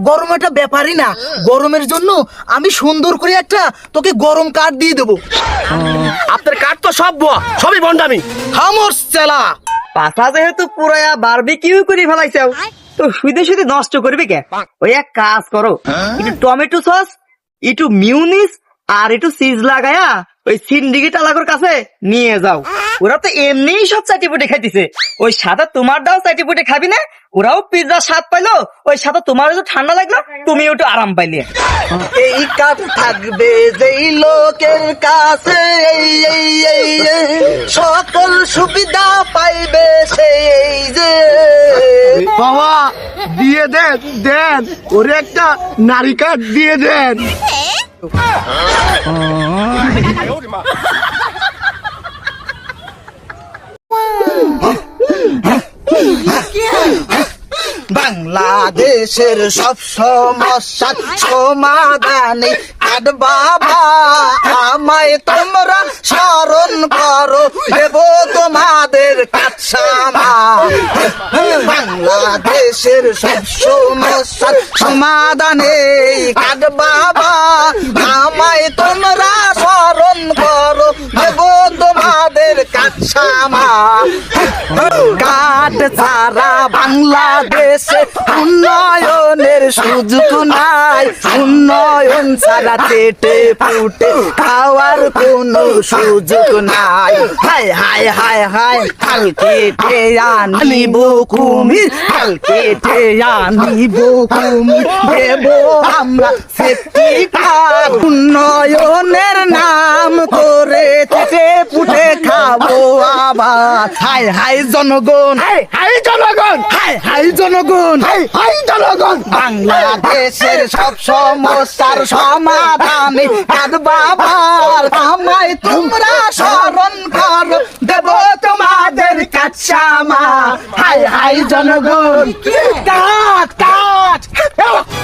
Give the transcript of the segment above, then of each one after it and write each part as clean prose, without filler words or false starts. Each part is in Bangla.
গরম একটা ব্যাপারই না, গরমের জন্য আমি সুন্দর করে একটা তোকে গরম কাঠ দিয়ে দেবো। আপনার কাঠ তো সব বুয়া, সবই বন্ডামি। খামোশ চেলা। পাতা যেহেতু পুরায়া বারবিকিউ করে ফেলাইছাও, তো শুইতে শুইতে নষ্ট করবে কে? ওই এক কাজ করো, একটু টমেটো সস, একটু মিউনিস আর একটু চিজ লাগায়া ওই সিন্ডিকেট আলাগোর কাছে নিয়ে যাও। ওরা তো এমনিই সব চাটিপুটি খাইতেছে, ওই সাথে তোমারটাও চাটিপুটি খাবি না? ওরাও পিৎজা স্বাদ পাইলো, ওই সাথে তোমার একটু ঠান্ডা লাগলো, তুমিও একটু আরাম পাইলে। এই কাঠ থাকবে যেই লোকের কাছে, সকল সুবিধা পাইবে সেই যে। বাবা দিয়ে দেন, দেন ওরে একটা নারী কাঠ দিয়ে দেন। বাংলাদেশের সব সমস্যার সমাধানে কাঠ বাবা, আমায় তোমরা স্মরণ করো, দেব তোমাদের কাছামা। বাংলাদেশের সব সমস্যার সমাধানে কাঠ বাবা, আমায় তোমরা স্মরণ করো, দেব তোমাদের কাছামা। কাঠ ছাড়া বাংলাদেশে উন্নয়নের সুযোগ নাই, উন্নয়ন ছাড়া চেটে ফুটে খাওয়ার কোনো সুযোগ নাই। হায় হায় হায় হায়, কালকে আনিব কুমির, কালকে আনিব কুমির, দেব আমরা সেফটি কার্ড। উন্নয়নের নাম করে চেটে ফুটে খাবো আবার। হায় হায় জনগণ, হাই জনগণ, হায় হায় জনগণ, হাই জনগণ। বাংলাদেশের সব সমস্যার সমাধানে কাঠ বাবার, আমায় তোমরা স্মরণ করো, দেব তোমাদের কাছামা। হায় হায় জনগণ, কাঠ কাঠ।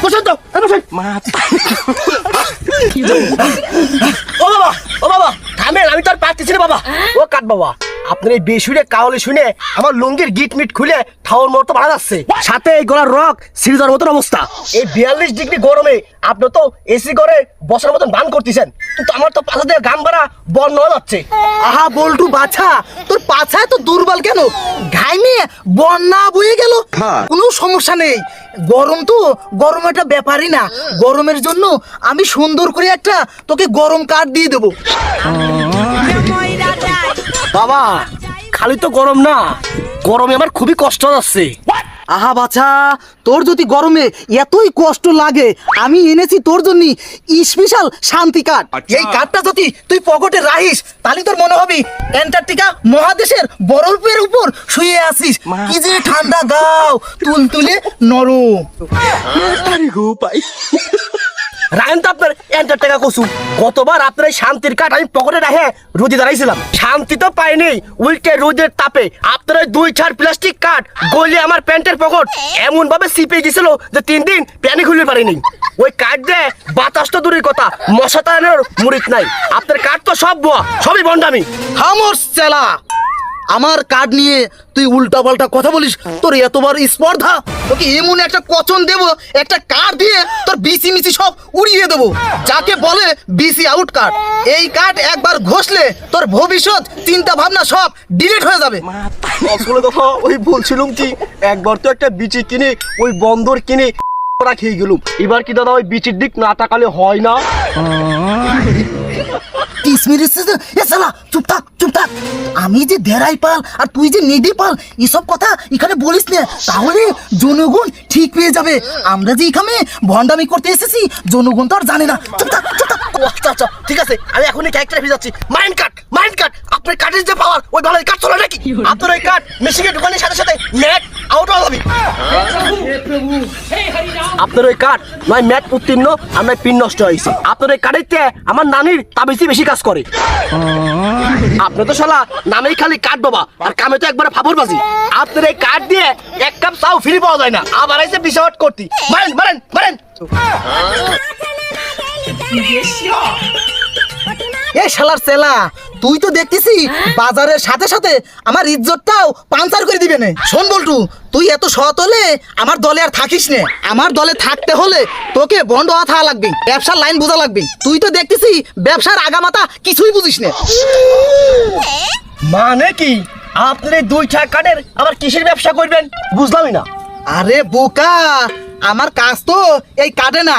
বসেন তো, বসেন। ও বাবা, ও বাবা থামেন, আমি তো আর পারতেছি না বাবা। ও কাঠ বাবা, আপনার এই বেসুরে কাউলে শুনে আমার লুঙ্গির গিট মিট খুলে ঠাউর মতো বাড়া যাচ্ছে, সাথে এই গলার রক সিঁড়ি যাওয়ার মতন অবস্থা। এই 42 ডিগ্রি গরমে আপনি তো এসি করে বসার মতন বান করতেছেন, কিন্তু আমার তো পাছা দিয়ে গাম বাড়া বন্ধ হয়ে যাচ্ছে। আহা বল্টু বাছা, তোর পাছায় তো দুর্বল কেন? ঘাইমে বন্যা বয়ে গেল, কোনো সমস্যা নেই। গরম তো, গরম একটা ব্যাপারই না, গরমের জন্য আমি সুন্দর করে একটা তোকে গরম কাঠ দিয়ে দেবো। বাবা খালি তো গরম না, গরমে আমার খুবই কষ্ট হচ্ছে। আহা বাছা, তোর যদি গরমে এতই কষ্ট লাগে, আমি এনেছি তোর জন্য স্পেশাল শান্তি কাঠ। এই কাঠটা যদি তুই পকেটে রাখিস, তাহলে তোর মনে হবে অ্যান্টার্কটিকা মহাদেশের বরফের উপর শুয়ে আছিস। কি যে ঠান্ডা গাও, তুলতুলে নরম। রায়ন তো আপনার এন্টার টাকা কসু, গতবার আপনার এই শান্তির কাঠ আমি পকেটে রাখে রোদে দাঁড়াইছিলাম, শান্তি তো পাইনি। উল্টে রোদের তাপে আপনার ওই 2 প্লাস্টিক কাঠ গলে আমার প্যান্টের পকেট এমন ভাবে সিপে গেছিল যে 3 দিন প্যানে খুলতে পারিনি। ওই কাঠ দিয়ে বাতাস তো দূরের কথা, মশা তাড়ানোর মুরিত নাই। আপনার কাঠ তো সব বুয়া, সবই বন্ডামি। খামোশ চেলা, আমার কার্ড নিয়ে তুই উল্টা পাল্টা কথা বলিস? তোর এতবার স্পর্ধা, তোকে এমন একটা কচন দেব, একটা কার্ড দিয়ে তোর বিসি মিসি সব উড়িয়ে দেবো, যাকে বলে বিসি আউট কার্ড। এই কার্ড একবার ঘষলে তোর ভবিষ্যৎ চিন্তা ভাবনা সব ডিলিট হয়ে যাবে। আসলে কথা ওই বলছিলাম কি, একবার তো একটা বিচি কিনে ওই বন্দর কিনে খেয়ে গেলুম, এবার কি দাদা ওই বিচির দিক না তাকালে হয় না? চুপ থাক চুপ থাক, আমি যে দেড়াই পাল আর তুই যে নেডি পাল, এসব কথা এখানে বলিস না, তাহলে জনগণ ঠিক পেয়ে যাবে আমরা যে এখানে ভন্ডামি করতে এসেছি। জনগণ তো আর জানে না। চুপ থাক চুপ থাক। আচ্ছা আচ্ছা ঠিক আছে, আমি এখনই ক্যারেক্টারে ফিরে যাচ্ছি। মাইন্ড কাট, মাইন্ড কাট। আপনার কাঠের যে পাওয়ার, ওই ভালো কাঠ চলে নাকি? আপনার ওই কাঠ মেশিনের ঢুকানোর সাথে সাথে ম্যাট আউট হয়ে যাবে। আপনার ওই কাঠ নয় ম্যাট উত্তীর্ণ, আমার পিন নষ্ট হয়েছে। আপনার ওই কাঠের আমার নানির তাবিজই বেশি কাজ করে। আপনি তো শালা নামেই খালি কাঠ বাবা, আর কামে তো একবারে ফাফর বাজি। আপনার এই কাঠ দিয়ে 1 কাপ চাও ফ্রি পাওয়া যায় না, আবার এসে বিশাওয়াট করতি। মারেন মারেন মারেন। এ শালার চেলা, তুই তো দেখতেছি বাজারের সাথে সাথে আমার ইজ্জতটাও পাঞ্চার করে দিবে না। শোন বল্টু, তুই এত সৎ হলে আমার দলে আর থাকিস না। আমার দলে থাকতে হলে তোকে বন্ড হওয়া থাকা লাগবে, ব্যবসার লাইন বোঝা লাগবে। তুই তো দেখতেছি ব্যবসার আগামাতা কিছুই বুঝিস না। মানে কি আপনি এই 2 টাকা কার্ডের আবার কিসের ব্যবসা করবেন বুঝলামই না। আরে বোকা, আমার কাজ তো এই কাটে না,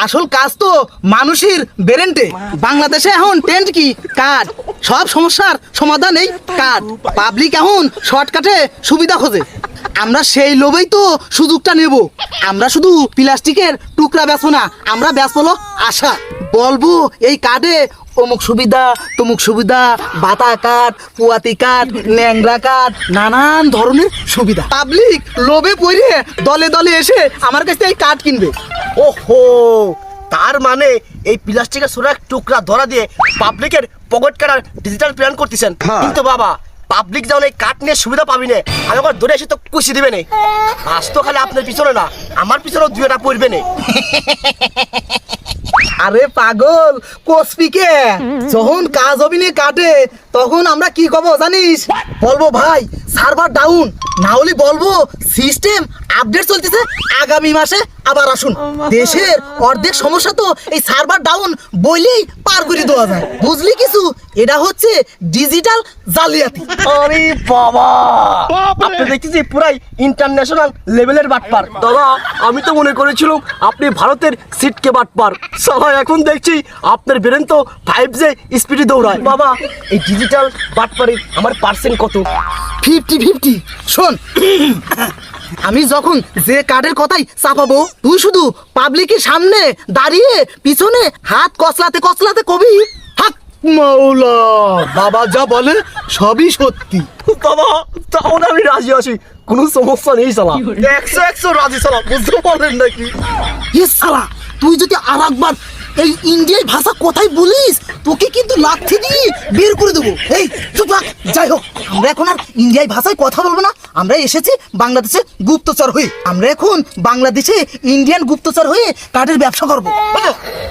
আসল কাজ তো মানুষের বেরেন্টে। বাংলাদেশে এখন ট্রেন্ড কি কার্ড, সব সমস্যার সমাধান এই কার্ড। পাবলিক এখন শর্টকাটে সুবিধা খোঁজে, আমরা সেই লোভেই তো সুযোগটা নেব। আমরা শুধু প্লাস্টিকের টুকরা বেচবো না, আমরা বেচবো হলো আশা। বলবো এই কার্ডে অমুক সুবিধা তমুক সুবিধা, বাতা কাঠ, পুয়াতি কাঠ, ন্যাংরা কাঠ, নানান ধরনের সুবিধা। পাবলিক লোভে পড়ে দলে দলে এসে আমার কাছ থেকে এই কাঠ কিনবে। ওহো, তার মানে এই প্লাস্টিকের ছোট এক টুকরা ধরা দিয়ে পাবলিকের পকেট কাটার ডিজিটাল প্ল্যান করতেছেন। কিন্তু বাবা, পাবলিক যেমন এই কাঠ নিয়ে সুবিধা পাবি না, আমি ওখানে ধরে এসে তো কুশি দিবে না। আজ তো খালি আপনার পিছনে না, আমার পিছনেও 2টা পড়বে না। আরে পাগল, কোসপিকে যখন কাজ অভিনয় কাটে তখন আমরা কি কব জানিস? বলবো ভাই সার্ভার ডাউন, না হলে বলবো সিস্টেম আপডেট চলতেছে, আগামী মাসে আবার আসুন। দেশের অর্ধেক সমস্যা তো এই সার্ভার ডাউন বইলেই পার করে দেওয়া যায়, বুঝলি কিছু? এটা হচ্ছে ডিজিটাল জালিয়াতি। আরে বাবা, আপনি দেখতেছি পুরাই ইন্টারন্যাশনাল লেভেলের বাটপার। দাদা, আমি তো মনে করেছিলাম আপনি ভারতের সিটকে বাটপার। সালা এখন দেখছি আপনার ব্রেন তো 5G স্পিডে দৌড়ায়। বাবা, এই ডিজিটাল বাটপারে আমার পার্সেন্ট কত? 50-50। শোন, আমি যখন যে কার্ডের কথাই চাপাবো, তুই শুধু পাবলিকের সামনে দাঁড়িয়ে পিছনে হাত কচলাতে কচলাতে কবি হাক মাওলা, বাবা যা বলে সবই সত্যি। বাবা, তাহলে আমি রাজি আছি, কোনো সমস্যা নেই। সালা 100 রাজি। সালা বুঝতে পারলেন নাকি? এ শালা, তুই যদি আর একবার এই ইন্ডিয়ান ভাষা কথাই বলিস, তোকে কিন্তু লাথি দিয়ে বের করে দেবো। এই চুপ থাক। যাই হোক, আমরা এখন আর ইন্ডিয়ান ভাষায় কথা বলবো না, আমরা এসেছি বাংলাদেশে গুপ্তচর হয়ে। আমরা এখন বাংলাদেশে ইন্ডিয়ান গুপ্তচর হয়ে কার্ডের ব্যবসা করবো।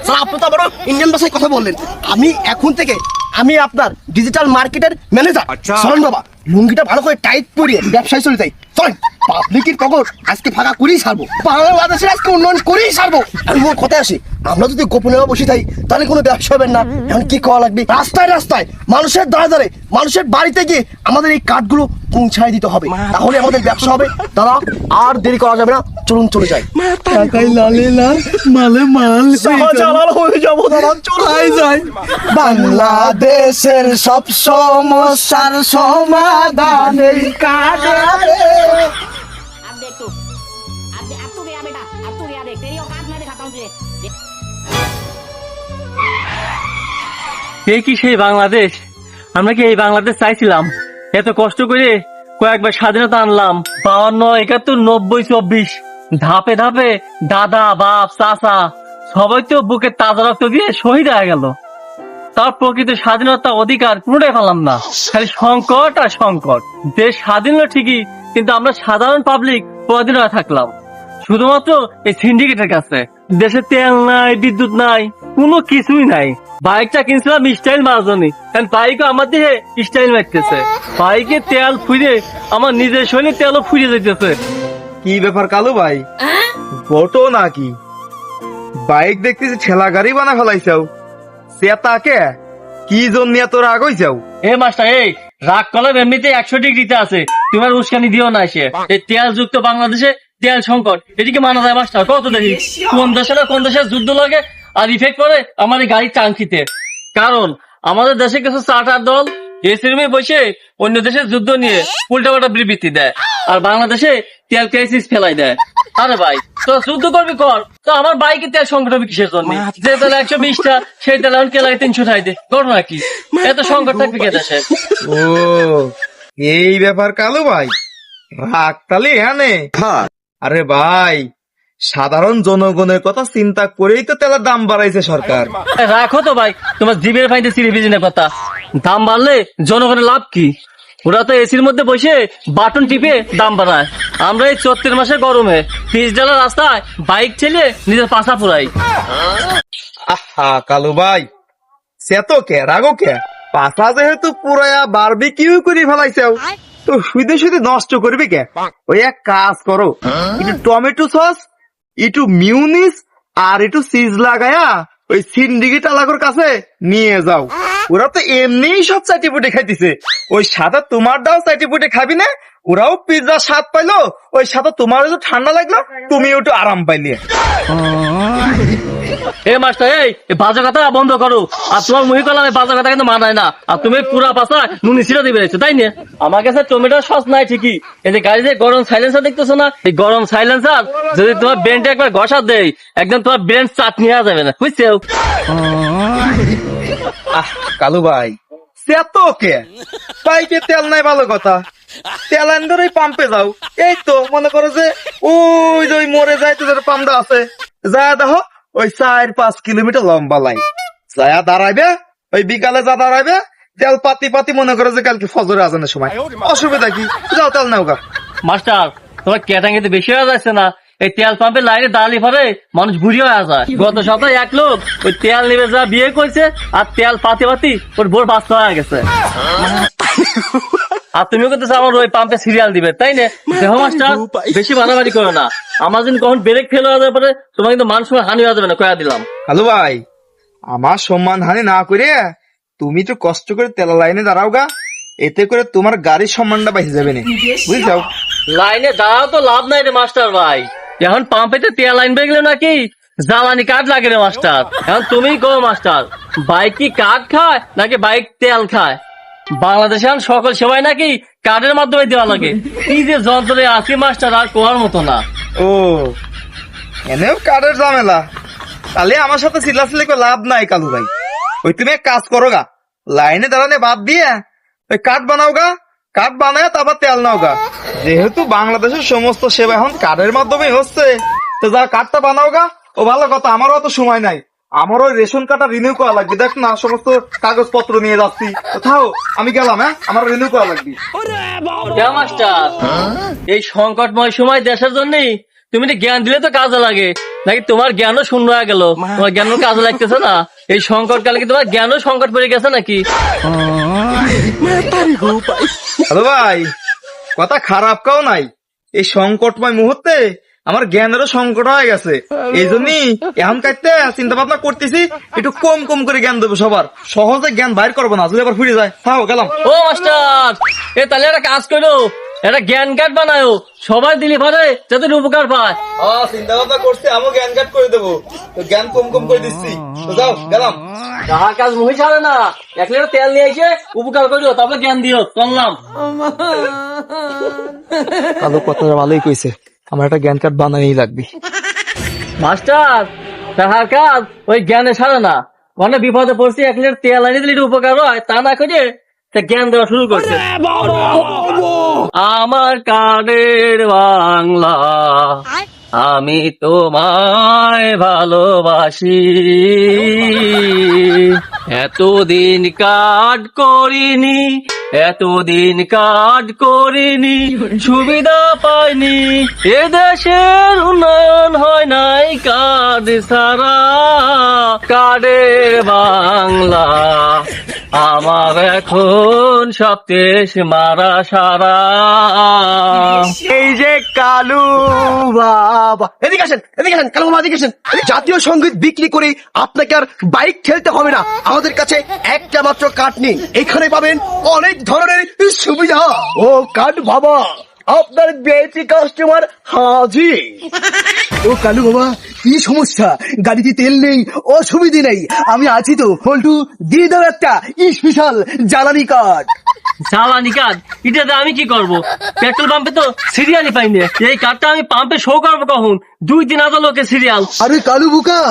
স্যার, আপনি তো আবার ইন্ডিয়ান ভাষায় কথা বললেন। আমি এখন থেকে আমি আপনার ডিজিটাল মার্কেটের ম্যানেজার। চলেন বাবা, লুঙ্গিটা ভালো করে টাইট পরিয়ে ব্যবসায় চলে যাই। চলেন, পাবলিকের পকেট আজকে ফাঁকা করেই ছাড়বো, বাংলাদেশের আজকে উন্নয়ন করেই ছাড়বো। আমি মোট কথায় আসি, আমরা যদি গোপনে বসে থাকি তাহলে কোনো ব্যবসা হবে না। এখন কি করা লাগবে? রাস্তায় রাস্তায় মানুষের দ্বারে দ্বারে মানুষের বাড়িতে গিয়ে আমাদের এই কার্ডগুলো পৌঁছায় দিতে হবে, তাহলে আমাদের ব্যবসা হবে। দাদা, আর দেরি করা যাবে না, চলুন চলে যাই। টাকাই লালে লাল, মালে মাল হয়ে যাবো দাদা, চলে যাই। বাংলাদেশের সব সমস্যার সমাধান এই কার্ডে। अब देख तू अब तू गया बेटा, अब तू गया, देख तेरी औकात मैं दिखाता हूँ तुझे। এই কি সেই বাংলাদেশ? আমরা কি এই বাংলাদেশ চাইছিলাম? এত কষ্ট করে কয়েকবার স্বাধীনতা আনলাম, 52, 71, 90, 24 ধাপে ধাপে দাদা বাপ চাচা সবাই তো বুকে তাজা রক্ত দিয়ে শহীদ হয়ে গেল। তার প্রকৃত স্বাধীনতা অধিকার পুরোটাই পেলাম না, খালি সংকট আর সংকট। দেশ স্বাধীন হলো ঠিকই, কিন্তু আমরা সাধারণ পাবলিক পরাধীন হয়ে থাকলাম শুধুমাত্র এই সিন্ডিকেটের কাছে। দেশে তেল নাই, বিদ্যুৎ নাই, কোনো কিছুই নাই। বাইকটা কিনছিলাম স্টাইল মারার জন্য, কারণ বাইকও আমার দেহে স্টাইল মারতেছে। বাইকে তেল ফুরিয়ে আমার নিজের শরীরে তেলও ফুরিয়ে যেতেছে। কি ব্যাপার কালু ভাই, বটো নাকি? বাইক দেখতেছি ঠেলা গাড়ি বানা ফেলাইছাও, সেতাকে কি জন্য এত রাগ হইছাও? এ মাস্টার, এই রাগ কলম এমনিতে 100 ডিগ্রিতে আছে, তোমার উস্কানি দিও না। সে এই তেল যুক্ত বাংলাদেশে তেল সংকট, এদিকে মানা যায় মাস্টার? কত দেখি কোন দেশে না কোন দেশের যুদ্ধ লাগে আর ইফেক্ট করে আমাদের গাড়ির টাঙ্কিতে। কারণ আমাদের দেশে কিছু চার্টার দল এসির রুমে বসে অন্য দেশের যুদ্ধ নিয়ে উল্টাপাল্টা বিবৃতি দেয়, আর বাংলাদেশে তেল ক্রাইসিস ফেলাই দেয়। আরে ভাই, তো যুদ্ধ করবি কর, তো আমার বাইকে তেল সংকট হবে কিসের জন্য? যে তেল 120টা, সেই তেল এখন কে লাগে 360 ঘটনা কি? এত সংকট থাকবে কে দেশে? ও এই ব্যাপার কালু ভাই, রাগ তালি এখানে। আরে ভাই, সাধারণ জনগণের কথা চিন্তা করেই তো তেলের দাম বাড়াইছে সরকার। রাখো তো ভাই তোমার জিবের ফাইতে সিঁড়ি ভিজিনের কথা। দাম বাড়লে জনগণের লাভ কি? ওরা তো এসির মধ্যে বসে বাটন টিপে দাম বাড়ায়, আমরা এই 34 মাসের গরমে $30 রাস্তায় বাইক ছেলে নিজের পাশা পুরাই। আহা কালু ভাই, সে তো কে রাগো কে পাতা যেহেতু পুরায়া বারবিকিউ করে ফেলাইছাও তো শুধু শুধু নষ্ট করবি কে ওই এক কাজ করো একটু টমেটো সস একটু মিউনিস আর একটু চিজ লাগায়া ওই সিন্ডিকেট আলাগোর কাছে নিয়ে যাও। ওরা তো এমনিই সব চাটিপুটি খাইতেছে, ওই সাথে তোমার দাও চাটিপুটি খাবি না, ওরাও পিৎজা স্বাদ পাইলো, ওই সাথে তোমার একটু ঠান্ডা লাগলো, তুমি একটু আরাম পাইলে। এ মাস্টার এই বাজে কথা বন্ধ করো। আর তোমার মুহি করলাম এই বাজে কথা কিন্তু মানায় না। আর তুমি পুরা পাশা নুনি ছিটা দিবে তাই না? আমার কাছে টমেটো সস নাই ঠিকই, এই যে গাড়ি যে গরম সাইলেন্সার দেখতেছো না, এই গরম সাইলেন্সার যদি তোমার ব্রেনটা একবার ঘষা দেয় একদম তোমার ব্রেন চাটনি হয়ে যাবে না, বুঝছো? আহ কালু ভাই সে তো কে পাইপে তেল নাই ভালো কথা, তেল আন ধরে পাম্পে যাও। এই তো মনে করো যে ওই যে ওই মরে যায় তোদের পাম্পটা আছে, যা দেখো ওই 4-5 কিলোমিটার লম্বা লাইন, যা দাঁড়াইবে ওই বিকালে যা দাঁড়াইবে তেল পাতি পাতি মনে করো যে কালকে ফজরে আজানের সময়, অসুবিধা কি, যাও তেল নাও গা। মাস্টার তোমার ক্যাটাঙ্গিতে বেশি হয়ে যাচ্ছে না? এই তেল পাম্পের লাইনে দাঁড়ালি পরে মানুষ বুড়ি হয়ে যায়। গত সপ্তাহে এক লোক ওই তেল নিবে যা বিয়ে করছে আর তেল পাতি পাতি ওর বোর বাচ্চা হয়ে গেছে। আর তুমিও কিন্তু আমার ওই পাম্পে সিরিয়াল দিবে তাই না? দেখো মাস্টার বেশি বাড়াবাড়ি করো না, আমার যদি কখন ব্রেক ফেল হয়ে যাবে পরে তোমার কিন্তু মান সময় হানি হয়ে যাবে না, কয়া দিলাম। কালু ভাই আমার সম্মান হানি না করে তুমি তো কষ্ট করে তেল লাইনে দাঁড়াও গা, এতে করে তোমার গাড়ির সম্মানটা বেঁচে যাবে না, বুঝছাও? লাইনে দাঁড়াও তো লাভ নাই রে মাস্টার ভাই, এখন পাম্পেতে তেল লাইন বেয়ে গেলে নাকি জ্বালানি কাঠ লাগে রে মাস্টার। এখন তুমি কো মাস্টার বাইক কি কাঠ খায় নাকি বাইক তেল খায়? বাংলাদেশে এখন সকল সেবাই নাকি কার্ডের মাধ্যমে দেওয়া লাগে। কি যে যন্ত্রে আছি মাস্টার আর কোয়ার মতো না। ও এনেও কাঠের ঝামেলা, তাহলে আমার সাথে সিলাসিলি করে লাভ নাই কালু ভাই। ওই তুমি এক কাজ করো গা, লাইনে দাঁড়ানে বাদ দিয়ে ওই কাঠ বানাও গা, কাঠ বানায় তারপর তেল নাও গা। যেহেতু বাংলাদেশের সমস্ত সেবা এখন কাঠের মাধ্যমে হচ্ছে, তো যা কাঠটা বানাও গা। ও ভালো কথা, আমারও অত সময় নাই, আমার ওই রেশন কার্ডটা রিনিউ করা লাগবে। দেখ না সমস্ত কাগজপত্র নিয়ে যাচ্ছি, কোথাও আমি গেলাম, হ্যাঁ আমার রিনিউ করা লাগবে। কেন মাস্টার এই সংকটময় সময় দেশের জন্য তুমি তো জ্ঞান দিলে তো কাজে লাগে নাকি? তোমার জ্ঞানও শূন্য হয়ে গেল, তোমার জ্ঞানও কাজে লাগতেছে না। এই সংকট কালে কি তোমার জ্ঞানও সংকট পড়ে গেছে নাকি? হ্যালো ভাই, কথা খারাপ কাও নাই, এই সংকটময় মুহূর্তে আমার জ্ঞানেরও সংকট হয়ে গেছে। এই জন্যই এখন কাটতে চিন্তা ভাবনা করতেছি একটু কম কম করে জ্ঞান দেবো সবার, সহজে জ্ঞান বাইর করবো না, যদি আবার ফিরে যায়। থাও গেলাম। ও মাস্টার এ তাহলে একটা কাজ করো, একটা জ্ঞান কার্ড বানায়ো, সবাই দিলি পারে যাতে উপকার পায়। চিন্তা ভাবনা করছি আমিও জ্ঞান কাট করে দেবো, তো জ্ঞান কম কম করে দিচ্ছি। তো যাও গেলাম। যাহার কাজ মহি ছাড়ে না, এক লিটার তেল নিয়ে এসে উপকার করিও তারপরে জ্ঞান দিও। চললাম। কালো কথাটা ভালোই কইছে, আমার একটা জ্ঞান কার্ড বানানোই লাগবে। মাস্টার তাহার কাজ ওই জ্ঞানে ছাড়ে না, অনেক বিপদে পড়ছি, এক লিটার তেল আনি দিলে একটু উপকার হয়, তা না করে তা জ্ঞান দেওয়া শুরু করছে। আমার কার্ডের বাংলা আমি তোমায় ভালোবাসি, এতদিন কার্ড করিনি, এতদিন কার্ড করিনি, সুবিধা পাইনি, এদেশের উন্নয়ন হয় নাই কার্ড ছাড়া। কার্ডের বাংলা আমার এখন সবশেষ মারা সারা। এই যে কালু বাবা, এদিকে আসেন, এদিকে আসেন, কালু বাবা এদিকে আসেন। জাতীয় সঙ্গীত বিক্রি করে আপনাকে আর বাইক ঠেলতে হবে না, আমাদের কাছে একটা মাত্র কার্ড নেই, এখানে পাবেন অনেক ধরনের সুবিধা। ও কার্ড বাবা, আপনার বিআইপি কাস্টমার হাজির। ও কালু বাবা কি সমস্যা? গাড়িতে তেল নেই, অসুবিধে নেই, আমি আছি তো। ফল্টু দিয়ে দাও একটা স্পেশাল জ্বালানি কার্ড। জ্বালানি কার্ড এটাতে আমি কি করব? পেট্রোল পাম্পে তো সিরিয়ালই পাইনি, এই কার্ডটা আমি পাম্পে শো করবো কখন? 2 দিন আগে লোকে সিরিয়াল। আরে কালু বুকা,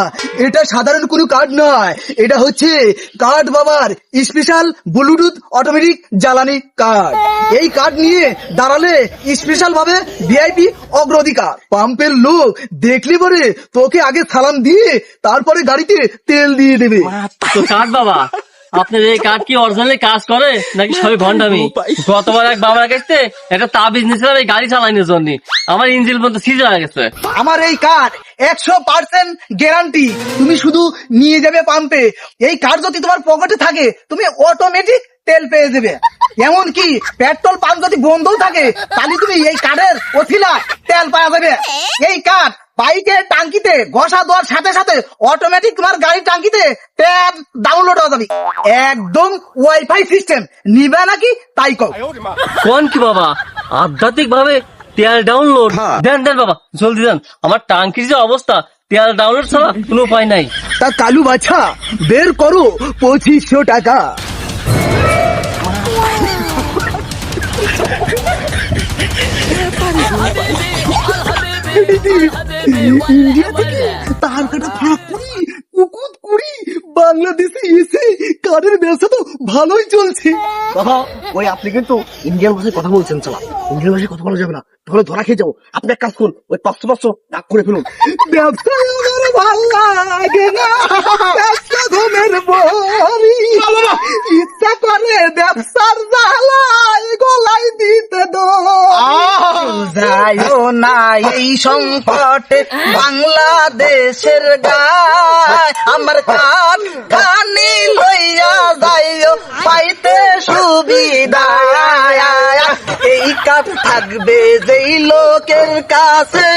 এটা সাধারণ কোনো কার্ড নয়, এটা হচ্ছে কার্ড বাবার স্পেশাল ব্লুটুথ অটোমেটিক জ্বালানি কার্ড। এই কার্ড নিয়ে দাঁড়ালে স্পেশাল ভাবে ভিআইপি অগ্রাধিকার। পাম্পের লোক দেখলে পরে তোকে আগে সালাম দিয়ে তারপরে গাড়িতে তেল দিয়ে দেবে। তো কার্ড বাবা আপনার এই কার্ড কি অরিজিনালি কাজ করে নাকি সবই ভণ্ডামি? গতবার এক বাবার কাছে একটা তাবিজ নিয়েছিলাম এই গাড়ি চালানোর জন্য, আমার ইঞ্জিন পর্যন্ত সিজ হয়ে গেছে। আমার এই কার্ড 100% গ্যারান্টি। তুমি শুধু নিয়ে যাবে পাম্পে, এই কার্ড যদি তোমার পকেটে থাকে তুমি অটোমেটিক তেল পেয়ে যাবে। এমনকি পেট্রোল পাম্প যদি বন্ধও থাকে তাহলে তুমি এই কার্ডের ওসিলায় তেল পাওয়া যাবে। এই কার্ড বাইকের টাঙ্কিতে ঘষা দেওয়ার সাথে সাথে অটোমেটিক তোমার গাড়ির টাঙ্কিতে তেল ডাউনলোড হয়ে যাবে। একদম ওয়াইফাই সিস্টেম। নিবে নাকি তাই কও। কোন কি বাবা, আধ্যাত্মিক ভাবে তেল ডাউনলোড? দেন দেন বাবা, জলদি দেন। আমার টাঙ্কির যে অবস্থা, তেল ডাউনলোড ছাড়া কোনো উপায় নাই। তা কালু বাছা বের করো 2500 টাকা। ইন্ডিয়া থেকে তার কাটা ফাঁক করি কুকুত করি বাংলাদেশে এসে কারের ব্যবসা তো ভালোই চলছে। বাবা ওই আপনি কিন্তু ইন্ডিয়ান ভাষায় কথা বলছেন, চালা ইন্ডিয়ান ভাষায় কথা বলা যাবে না, তাহলে ধরা খেয়ে যাবো। আপনি এক কাজ করুন, ওই 500 ডাক করে ফেলুন। ব্যবসা আমার ভাল লাগে না, ব্যবসা ঘুমের বড়ি, ইচ্ছা করে ব্যবসার জ্বালায় গলায় দিতে দো। যাইও না এই সংকটে বাংলাদেশের গায়, আমার কাঠ খানি লইয়া যাইও পাইতে সুবিধা। এই কাঠ থাকবে যেই লোকের কাছে,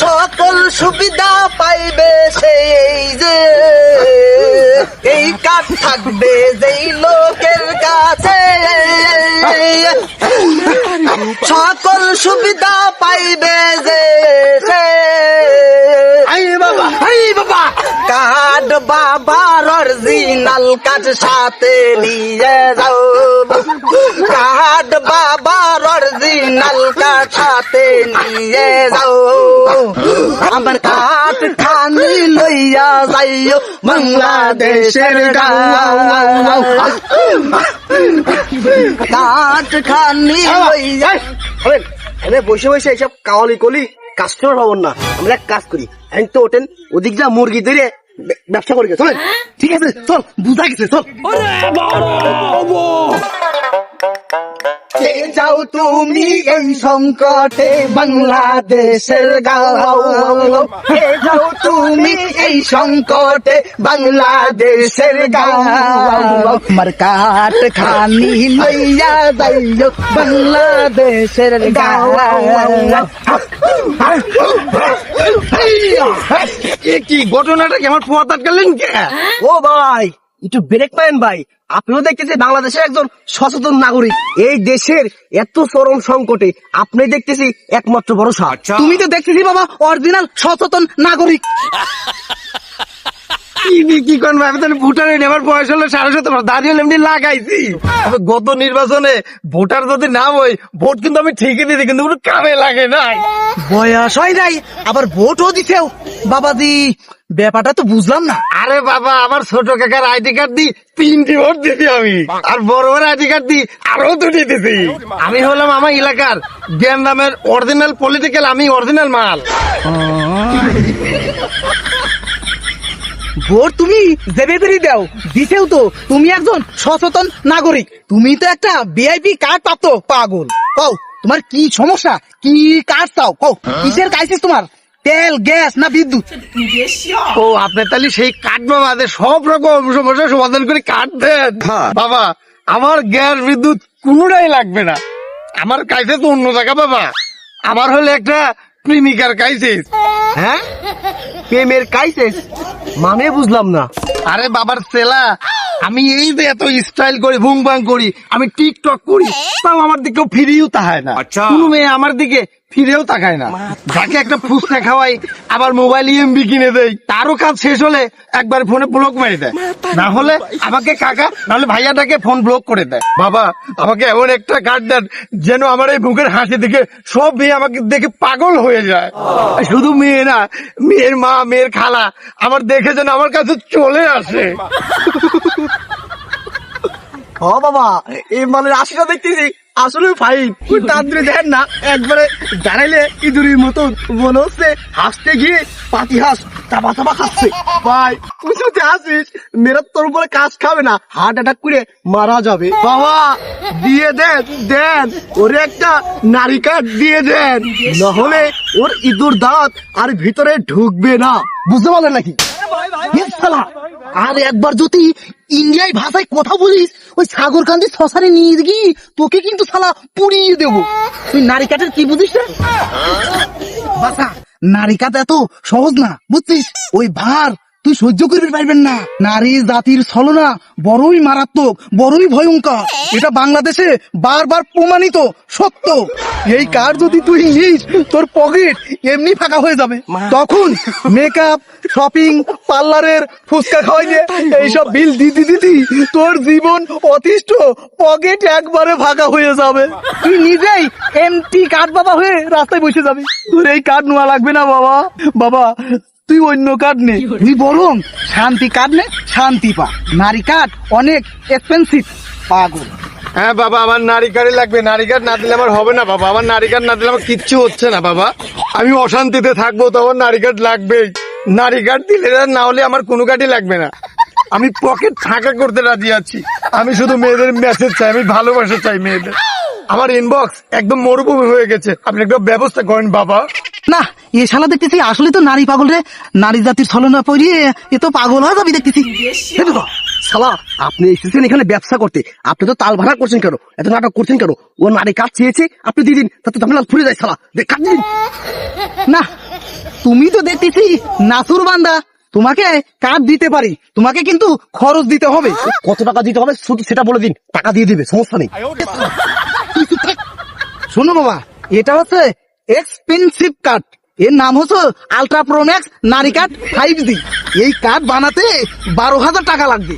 সকল সুবিধা পাইবে সেই যে। এই কাঠ থাকবে যেই লোকের কাছে, সকল সুবিধা পাইবে যে সে। বাবা কাঠ বাবার অরিজিনাল কাঠ সাথে নিয়ে যাও, কাঠ বাবার অরিজিনাল কাঠ সাথে নিয়ে যাও। আমার কাঠ খানি লইয়া যাইও বাংলাদেশের গাঁও, কাঠ খানি লইয়া। এনে বসে বসে এইসব কাওয়ালি কলি কাস্টমার হবেন না। আমরা এক কাজ করি, এখন তো ওঠেন ওদিক যা মুরগি ধরে ব্যবসা করে চলেন। ঠিক আছে চল, বুঝা গেছে চল। কে যাও তুমি এই সংকটে বাংলাদেশের গাঁও, কে যাও তুমি এই সংকটে বাংলাদেশের গাঁও। আমার কাঠ খানি লইয়া যাইও বাংলাদেশের গাঁও। কি ঘটনাটা কি আমার পোয়া তাৎকালীন কে? ও ভাই একটু ব্রেক পাইন ভাই, আপনিও দেখতেছি বাংলাদেশের একজন সচেতন নাগরিক। এই দেশের এত চরম সংকটে আপনি দেখতেছি একমাত্র ভরসা। তুমি তো দেখতেছি বাবা অরিজিনাল সচেতন নাগরিক। কি কোন ভাবে তাহলে ভোটারে নেবার বয়স হলো 17.5, দাঁড়িয়ে এমনি লাগাইছি। তবে গত নির্বাচনে ভোটার যদি না হই, ভোট কিন্তু আমি ঠিকই দিয়েছি, কিন্তু কোনো কামে লাগে নাই। বয়স হয় নাই আবার ভোটও দিতেও। বাবাজি ব্যাপারটা তো বুঝলাম না। আরে বাবা, আমার ছোট কাকার আইডি কার্ড দি 3টি ভোট দিছি আমি, আর বড় বড় আইডি কার্ড দি আরো 2টি দিছি। আমি হলাম আমার এলাকার জ্ঞান নামের অরিজিনাল পলিটিক্যাল, আমি অরিজিনাল মাল। ভোট তুমি দেবে বেরি দাও, দিতেও তো তুমি একজন সচেতন নাগরিক। তুমি তো একটা ভিআইপি কার্ড প্রাপ্ত পাগল। কও তোমার কি সমস্যা, কি কার্ড চাও কও, কিসের ক্রাইসিস তোমার? তেল, গ্যাস না বিদ্যুৎ? ও আপনি তাহলে সেই কাঠ বাবা সব রকম সমস্যার সমাধান করে কাঠ দেন। বাবা আমার গ্যাস বিদ্যুৎ কোনোটাই লাগবে না, আমার কাইসে তো অন্য জায়গা বাবা। আমার হলো একটা প্রেমিকার কাইসিস। হ্যাঁ প্রেমের কাইসেস মানে বুঝলাম না। আরে বাবার সেলা, আমি এই যে এত স্টাইল করি, ভুং ভাং করি, আমি টিকটক করি, তাও আমার দিকেও ফিরেও তাকায় না। কোনো মেয়ে আমার দিকে ফিরেও তাকায় না। যাকে একটা ফুচকা খাওয়াই, আবার মোবাইল এমবি কিনে দেয়, তারও কাজ শেষ হলে একবার ফোনে ব্লক মেরে দেয়, না হলে আমাকে কাকা নাহলে ভাইয়াটাকে ফোন ব্লক করে দেয়। বাবা আমাকে এমন একটা কার্ড দেন যেন আমার এই মুখের হাসি দেখে সব মেয়ে আমাকে দেখে পাগল হয়ে যায়। শুধু মেয়ে না, মেয়ের মা, মেয়ের খালা আমার দেখে যেন আমার কাছে চলে আসে। ও বাবা এই মালের আশিটা দেখতেছি আসলে ফাইন ওই তাড়াতাড়ি দেখেন না একবারে দাঁড়াইলে ইঁদুরের মতো মনে হচ্ছে হাসতে গিয়ে পাতি হাঁস চাপা চাপা খাচ্ছে ভাই তুই যদি হাসিস মেয়েরা তোর উপরে কাজ খাবে না হার্ট অ্যাটাক করে মারা যাবে বাবা দিয়ে দেন ওরে একটা নারী কাঠ দিয়ে দেন নাহলে ওর ইঁদুর দাঁত আর ভিতরে ঢুকবে না বুঝতে পারলেন নাকি এ শালা, আর একবার যদি ইন্ডিয়ায় ভাষায় কথা বলিস ওই সাগরকান্দি শ্মশানে নিয়ে গিয়ে তোকে কিন্তু শালা পুড়িয়ে দেবো। তুই নারী কাঠের কি বুঝিস না বাসা? নারী কাঠ এত সহজ না বুঝছিস, ওই ভার তুই সহ্য করতে পারবেন না। নারী জাতির ছলনা বড়ই মারাত্মক, বড়ই ভয়ঙ্কর, এটা বাংলাদেশে বারবার প্রমাণিত সত্য। এই কার যদি তুই নিস তোর পকেট এমনি ফাঁকা হয়ে যাবে, তখন মেকআপ, শপিং, পার্লারের ফুচকা খাওয়াইলে এইসব বিল দিতে তোর জীবন অতিষ্ঠ, পকেট একবারে ফাঁকা হয়ে যাবে। তুই নিজেই এমটি কার্ড বাবা হয়ে রাস্তায় বসে যাবি। তোর এই কার্ড নেওয়া লাগবে না বাবা। বাবা তুই অন্য কার্ড নে, তুই বরং শান্তি কার্ড নে, শান্তি পা। নারী কার্ড অনেক এক্সপেন্সিভ পাগল। হ্যাঁ বাবা, আমার নারী কার্ডই লাগবে। নারী কার্ড না দিলে আমার হবে না বাবা। আমার নারী কার্ড না দিলে আমার কিচ্ছু হচ্ছে না বাবা। আমি অশান্তিতে থাকবো, তো আমার নারী কার্ড লাগবেই। নারী কার্ড দিলে না হলে আমার কোনো কার্ডই লাগবে না। আমি পকেট ফাঁকা করতে রাজি আছি। আমি শুধু মেয়েদের মেসেজ চাই, আমি ভালোবাসা চাই মেয়েদের। আমার ইনবক্স একদম মরুভূমি হয়ে গেছে, আপনি একটা ব্যবস্থা করেন বাবা। না, এ শালা দেখতেছি আসলে তো নারী পাগল রে। নারী জাতির ছলনা পড়িয়ে এ তো পাগল হয়ে যাবি দেখতেছি। শালা আপনি এসেছেন এখানে ব্যবসা করতে, আপনি তো তাল ভাড়া করছেন কেন, এত নাটক করছেন কেন? ও নারী কাজ চেয়েছে, আপনি দিয়ে দিন, তাতে ঝামেলা ফুরে যায়। শালা কাজ দিন না, তুমি তো দেখতেছি নাসুর বান্দা, তোমাকে কার্ড দিতে পারি, তোমাকে কিন্তু খরচ দিতে হবে। কত টাকা দিতে হবে শুধু সেটা বলে দিন, টাকা দিয়ে দিবে, সমস্যা নেই। শোনো বাবা, এটা হচ্ছে এক্সপেন্সিভ কার্ড, এর নাম হচ্ছে আলট্রা প্রো ম্যাক্স নারী কার্ড 5G। এই কার্ড বানাতে 12,000 টাকা লাগবে।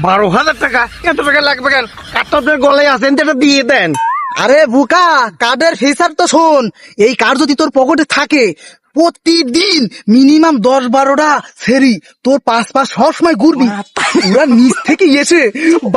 12,000 টাকা? এত টাকা লাগবে কেন? কার্ডটা আপনার গলায় আছেন, এটা দিয়ে দেন। আরে বুকা, কার্ডের ফিচার তো শোন। এই কার্ড যদি তোর পকেটে থাকে, প্রতিদিন মিনিমাম 10-12টা সেরি তোর পাশ সবসময় ঘুরবি। ওরা নিচ থেকে এসে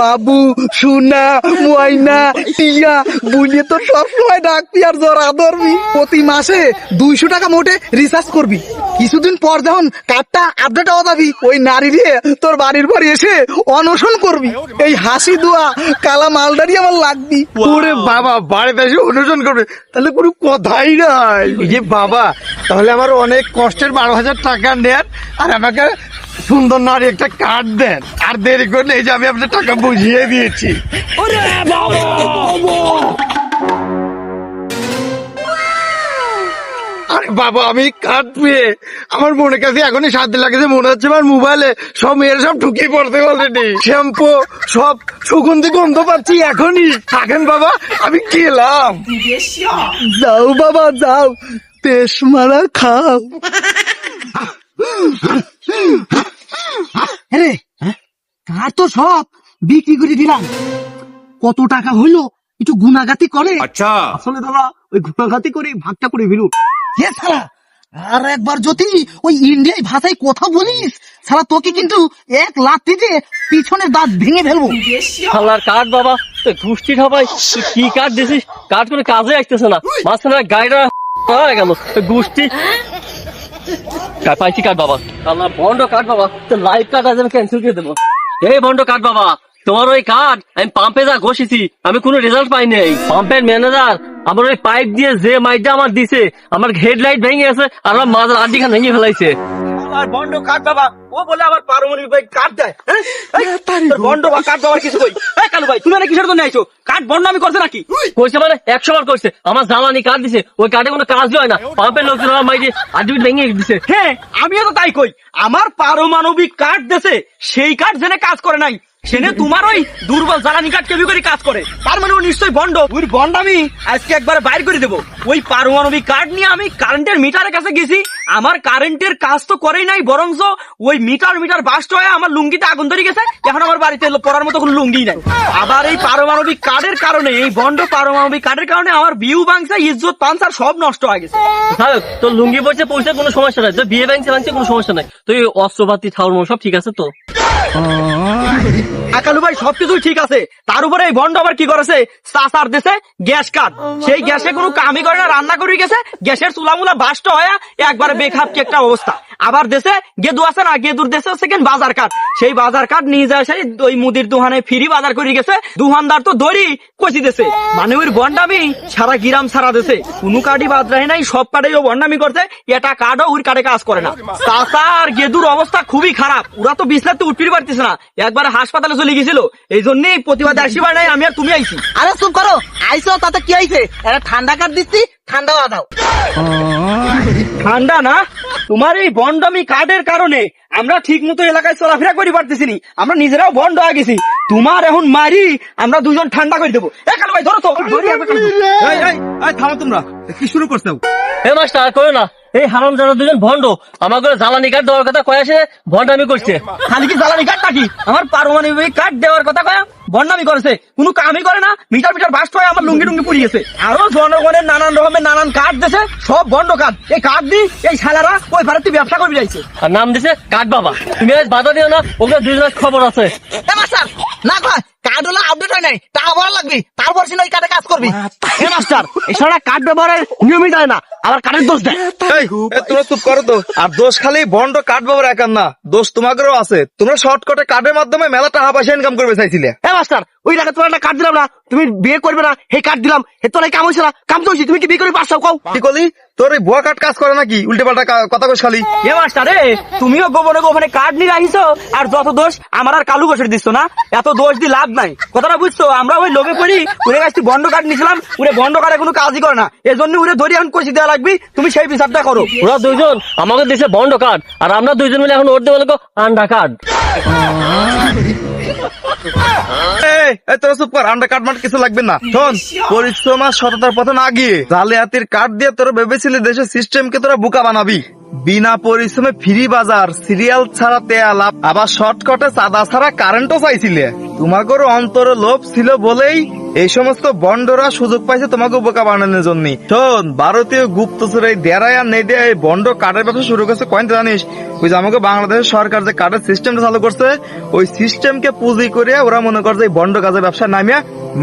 বাবু, সোনা, ময়না, টিয়া বুঝিয়ে তোর সবসময় ডাকবি আর জড়া ধরবি। প্রতি মাসে 200 টাকা মোটে রিচার্জ করবি। কিছুদিন পর যখন কার্ডটা আপডেট হওয়া যাবি, ওই নারী দিয়ে তোর বাড়ির পর এসে অনশন করবি। এই হাসি দোয়া কালা মালদারি আমার লাগবি। ওরে বাবা, বাড়িতে এসে অনুসরণ করবে, তাহলে কোনো কথাই নাই। এই যে বাবা, তাহলে আমার অনেক কষ্টের 12,000 টাকা নেন আর আমাকে সুন্দর নারী একটা কার্ড দেন। আর দেরি করলে এই যে আমি আপনার টাকা বুঝিয়ে দিয়েছি। আরে বাবা, আমি কার্ড পেয়ে আমার মনের কাছে এখনই শান্তি লাগছে। মনে হচ্ছে আমার মোবাইলে সব মেয়েরা সব ঢুকিয়ে পড়তে অলরেডি। শ্যাম্পু সব সুগন্ধি গন্ধ পাচ্ছি এখনই। থাকেন বাবা, আমি গেলাম। যাও বাবা যাও, তেস মারা খাও। আরে কার তো সব বিক্রি করে দিলাম। কত টাকা হইলো একটু গুনাগাতি করে। আচ্ছা, আসলে দাদা ওই ঘোরাঘাতি করে ভাগটা করে ফেলুন। হে শালা, আর একবার যদি ওই ইন্ডিয়ায় ভাষায় কথা বলিস, শালা তোকে কিন্তু এক লাথিতে পিছনের দাঁত ভেঙে ফেলবো। শালার কাঠ বাবা, ঘুষ্টি ঠাপাই, তুই কি কাঠ দিছিস? কাঠ কোনো কাজে আসতেছে না, মাঝখানে গাড়িটা হয়ে গেল গুষ্টি। পাইছি কাঠ বাবা, শালা বন্ড কাঠ বাবা, তো লাইভ কাঠ আজ আমি ক্যান্সেল করে দেবো। এই বন্ড কাঠ বাবা, তোমার ওই কাঠ আমি পাম্পে যা ঘষেছি, আমি কোনো রেজাল্ট পাই নাই। পাম্পের ম্যানেজার আমার ওই পাইপ দিয়ে যে মাইটটা আমার দিছে, আমার হেডলাইট ভেঙে গেছে আর আমার মাঝের আড্ডিখান ভেঙে ফেলাইছে। আর বন্ড কাঠ বাবা, ও বলে আবার পারমাণবিক ভাই কাঠ দেয়। বন্ড বা কাঠ বাবার কিছু কই। এই কালু ভাই, তুমি না কিসের জন্য আইছো? কাঠ বন্ড আমি করছে নাকি? কইছে মানে 100 বার কইছে, আমার জ্বালানি কাঠ দিছে, ওই কাঠে কোনো কাজই হয় না। পাম্পের লোকজন আমার মাইটে আড্ডি ভেঙে দিছে। হ্যাঁ, আমিও তো তাই কই। আমার পারমাণবিক কাঠ দেছে, সেই কাঠ জেনে কাজ করে নাই, সেনে তোমার ওই দুর্বল জ্বালানি কাঠ কেবি করে কাজ করে। তার মানে ও নিশ্চয়ই বন্ড। ওই বন্ড আমি আজকে একবার বাইর করে দেবো। ওই পারমাণবিক কাঠ নিয়ে আমি কারেন্টের মিটারের কাছে গেছি, আমার কারেন্টের কাজ তো করেই নাই, বরঞ্চ ওই মিটার বাস্ট হয়ে আমার লুঙ্গিতে আগুন ধরে গেছে। এখন আমার বাড়িতে পড়ার মতো কোনো লুঙ্গি নাই। আবার এই পারমাণবিক কাঠের কারণে, এই বন্ড পারমাণবিক কাঠের কারণে আমার বিউ ভাঙছে, ইজ্জত পাঞ্চার সব নষ্ট হয়ে গেছে। তোর লুঙ্গি পড়ছে পয়সা কোনো সমস্যা নাই, তোর বিয়ে ভাঙছে কোনো সমস্যা নাই, তুই অস্ত্রপাতি ঠাউর সব ঠিক আছে তো? কালু ভাই সবকিছুই ঠিক আছে, তার উপরে এই বন্ড আবার কি করেছে, চাষার দেশে গ্যাস কাট, সেই গ্যাসে কোনো কামই করে না, রান্না করে গেছে, গ্যাসের চুলামুলা বাস্ট হয়ে একবারে বেখাপ কি একটা অবস্থা। আবার দেশে গেদু আছে না, গেদুর দেশে হচ্ছে বাজার কাট, সেই বাজার কাট নিয়ে যায় সেই ওই মুদির দোকানে ফ্রি বাজার করে গেছে, দোকানদার তো দড়ি কষি দেশে, মানে ওই বন্ডামি সারা গিরাম সারা দেশে কোনো কার্ডই বাদ রাখে নাই, সব কার্ডে ও বন্ডামি করছে, এটা কার্ডও ওই কার্ডে কাজ করে না। চাষা আর গেদুর অবস্থা খুবই খারাপ, ওরা তো বিছনাতে উঠতে পারতেছে না, একবারে হাসপাতালে চলে গেছিল, এই জন্যই প্রতিবাদ আসিবার নাই আমি আর তুমি আইছি। আরে চুপ করো, আইসো তাতে কি আইছে, একটা ঠান্ডা কাট দিচ্ছি, ঠান্ডা হওয়া দাও। ঠান্ডা না, তোমার এই বন্ডামি কার্ডের কারণে আমরা ঠিক মতো এলাকায় চলাফেরা করি পারতেছি নি, আমরা নিজেরাও বন্ড হয়ে গেছি, তোমার এখন মারি আমরা দুজন ঠান্ডা করে দেবো। কালু ভাই ধরো তো, থামো তোমরা, কি শুরু করছো? এ মাস্টার আর করো না, এই হারাম যারা দুজন ভণ্ড আমাকে জ্বালানি কাঠ দেওয়ার কথা কয়ে আসে ভণ্ডামি করছে। খালি কি জ্বালানি কাঠ নাকি, আমার পারমাণবিক কাঠ দেওয়ার কথা কয়া বন্ডামি করেছে, কোনো কামই করে না, মিটার মিটার বাস্ট হয়ে আমার লুঙ্গি টুঙ্গি পুড়ে গেছে, আরো জনগণের নানান রকমের নানান কাঠ দিয়েছে, সব বন্ড কাঠ, এই কাঠ দি এই শালারা ওই ভারতে ব্যবসা করবি যাইছে, আর নাম দিছে কাঠ বাবা। তুমি আজ বাধা দিও না, ওকে দুজনের খবর আছে। এ মাস্টার না কয় কার্ড হলো আপডেট হয় নাই, টাকা ভরা লাগবে, তারপর সে ওই কার্ডে কাজ করবি। এ মাস্টার এছাড়া কাঠ ব্যবহারের নিয়মিত হয় না, আবার কাঠের দোষ দেয়। তোমরা চুপ করো তো, আর দোষ খালি বন্ড কার্ড ব্যবহার একার না, দোষ তোমাদেরও আছে, তোমরা শর্টকাটে কার্ডের মাধ্যমে মেলা টাকা পয়সা ইনকাম করবে চাইছিলে। এ মাস্টার ওই টাকা তোমার একটা কার্ড দিলাম না, তুমি বিয়ে করবে না, সেই কার্ড দিলাম, হে তোর কাম হয়েছিল, কাম তো হয়েছি, তুমি কি বিয়ে করে পারছো কও? কি করলি, তোর এই ভুয়া কার্ড কাজ করে নাকি, উল্টে পাল্টা কথা কইস খালি। এ মাস্টার রে, তুমিও গোপনে গোপনে কার্ড নিয়ে আহিছো, আর যত দোষ আমার আর কালু বসে দিচ্ছ না, এত দোষ দিয়ে লাভ নাই, কথাটা বুঝছো? আমরা ওই লোভে পড়ি উড়ে কাছ থেকে বন্ড কার্ড নিয়েছিলাম, উড়ে বন্ড কার্ডে কোনো কাজই করে না, এজন্য উড়ে ধরি এখন কষি দেওয়া লাগবে, তুমি সেই বিচারটা করো। ওরা দুইজন আমাকে দিছে বন্ড কাঠ, আর আমরা দুইজন মিলে এখন ওর দেবো আন্ডা কাঠ। তোরা চুপ কর, আন্ডার কার্ড মাঠ কিছু লাগবে না। শোন, পরিশ্রম আর সততার পথে না গিয়ে জালিয়াতির কার্ড দিয়ে তোরা ভেবেছিলি দেশের সিস্টেমকে তোরা বোকা বানাবি, বিনা পরিশ্রমে ফ্রি বাজার, সিরিয়াল ছাড়া তেল, আবার শর্টকাটে চাঁদা ছাড়া কারেন্টও চাইছিলে। তোমাদের অন্তরে লোভ ছিল বলেই এই সমস্ত বন্ডরা সুযোগ পাইছে তোমাকে বোকা বানানোর জন্য। শোন, ভারতীয় গুপ্তচর এই দেড়ায় আর নেই দিয়ে এই বন্ড কার্ডের ব্যবসা শুরু করছে কয়েন জানিস? ওই যে আমাকে বাংলাদেশের সরকার যে কার্ডের সিস্টেমটা চালু করছে, ওই সিস্টেমকে পুঁজি করে ওরা মনে করছে এই বন্ড কাজের ব্যবসা নামিয়া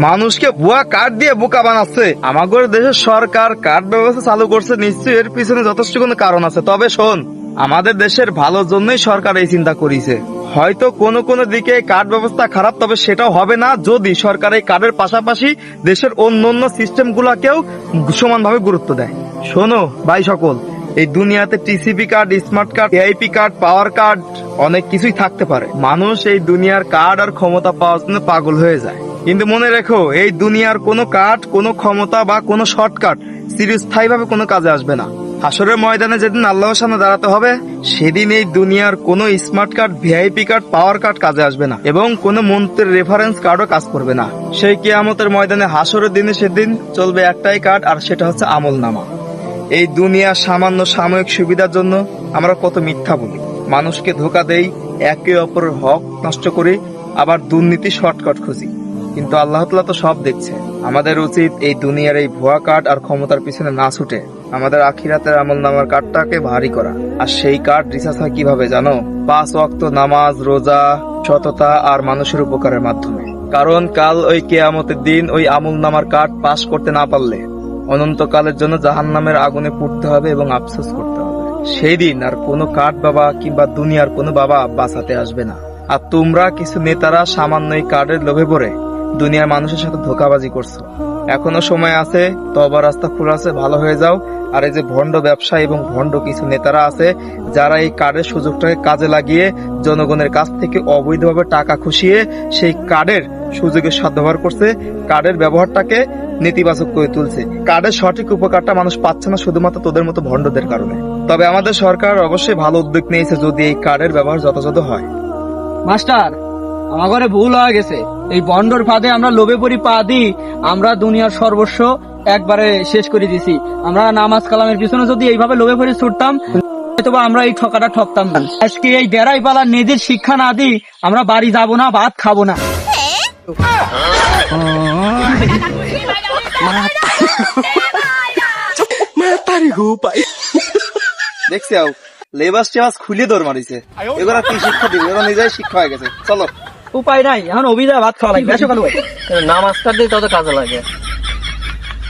মানুষকে ভুয়া কার্ড দিয়ে বোকা বানাচ্ছে। আমাদের দেশের সরকার কার্ড ব্যবস্থা চালু করছে, নিশ্চয়ই এর পিছনে যথেষ্ট কোনো কারণ আছে। তবে শোন, আমাদের দেশের ভালোর জন্যই সরকার এই চিন্তা করেছে। হয়তো কোনো কোনো দিকে কার্ড ব্যবস্থা খারাপ, তবে সেটাও হবে না যদি সরকার এই কার্ডের পাশাপাশি দেশের অন্য সিস্টেম গুলাকেও সমানভাবে গুরুত্ব দেয়। শোনো ভাই সকল, এই দুনিয়াতে TCP card, smart card, AIP card, power card অনেক কিছুই থাকতে পারে। মানুষ এই দুনিয়ার কার্ড আর ক্ষমতা পাওয়ার জন্য পাগল হয়ে যায়, কিন্তু মনে রেখো এই দুনিয়ার কোনো কার্ড, কোনো ক্ষমতা বা কোনো শর্টকাট চিরস্থায়ী ভাবে কোনো কাজে আসবে না। হাসরের ময়দানে যেদিন আল্লাহর সামনে দাঁড়াতে হবে, সেদিন এই দুনিয়ার কোনো smart card, VIP card, power card কাজে আসবে না, এবং কোনো মন্ত্রের রেফারেন্স কার্ডও কাজ করবে না। সেই কিয়ামতের ময়দানে হাসরের দিনে সেদিন চলবে একটাই কার্ড, আর সেটা হচ্ছে আমলনামা। এই দুনিয়ার সামান্য সাময়িক সুবিধার জন্য আমরা কত মিথ্যা বলি, মানুষকে ধোকা দেই, একে অপরের হক নষ্ট করি, আবার দুর্নীতি শর্টকাট খুঁজি, কিন্তু আল্লাহ তাআলা তো সব দেখছে। আমাদের উচিত এই দুনিয়ার এই ভুয়া কার্ড আর ক্ষমতার পিছনে না ছুটে আমাদের আখিরাতের আমলনামার কার্ডটাকে ভারী করা। আর সেই কার্ড রিচার্জ হয় কিভাবে জানো? 5 ওয়াক্ত নামাজ, রোজা, সততা আর মানুষের উপকারের মাধ্যমে। কারণ কাল ওই কিয়ামতের দিন ওই আমলনামার কার্ড পাস করতে না পারলে অনন্তকালের জন্য জাহান্নামের আগুনে পুড়তে হবে এবং আফসোস করতে হবে। সেই দিন আর কোনো কার্ড বাবা কিংবা দুনিয়ার কোনো বাবা বাঁচাতে আসবে না। আর তোমরা কিছু নেতারা সামান্য এই কার্ডের লোভে পড়ে দুনিয়ার মানুষের সাথে ধোঁকাবাজি করছো। এখনো সময় আছে, তওবার রাস্তা খোলা আছে, ভালো হয়ে যাও। আর এই যে ভণ্ড ব্যবসায়ী এবং ভণ্ড কিছু নেতারা আছে, যারা এই কার্ডের সুযোগটাকে কাজে লাগিয়ে জনগণের কাছ থেকে অবৈধভাবে টাকা খুশিয়ে সেই কার্ডের সুযোগের সদ্ব্যবহার করছে, কার্ডের ব্যবহারটাকে নেতিবাচক করে তুলছে। কার্ডের সঠিক উপকারটা মানুষ পাচ্ছে না শুধুমাত্র তোদের মতো ভণ্ডদের কারণে। তবে আমাদের সরকার অবশ্যই ভালো উদ্যোগ নিয়েছে যদি এই কার্ডের ব্যবহার যথাযথ হয়। মাস্টার, আমার ঘরে ভুল হয়ে গেছে, এই বন্ডর ফাঁদে আমরা লোভে পড়ি পা দিই, আমরা দুনিয়ার সর্বস্ব একবারে শেষ করে দিছি। আমরা নামাজ কালামের পিছনে যদি এইভাবে লোভে পড়ে ছুটতাম, হয়তো আমরা এই ঠকাটা ঠকতাম না। আজকে এই বেড়াই পালা নিজের শিক্ষা না দিই, আমরা বাড়ি যাব না, ভাত খাবো না। দেখছি লেবাস টেবাস খুলে দৌড় মারিছে। এবার আর কি শিক্ষা দিবে, এবার নিজেই শিক্ষা হয়ে গেছে। চলো। উপায় নাই, এখন অভিদা ভাত খাওয়া লাগবে। আসো কালু ভাই। নামাজ কাটলে তত কাজে লাগে।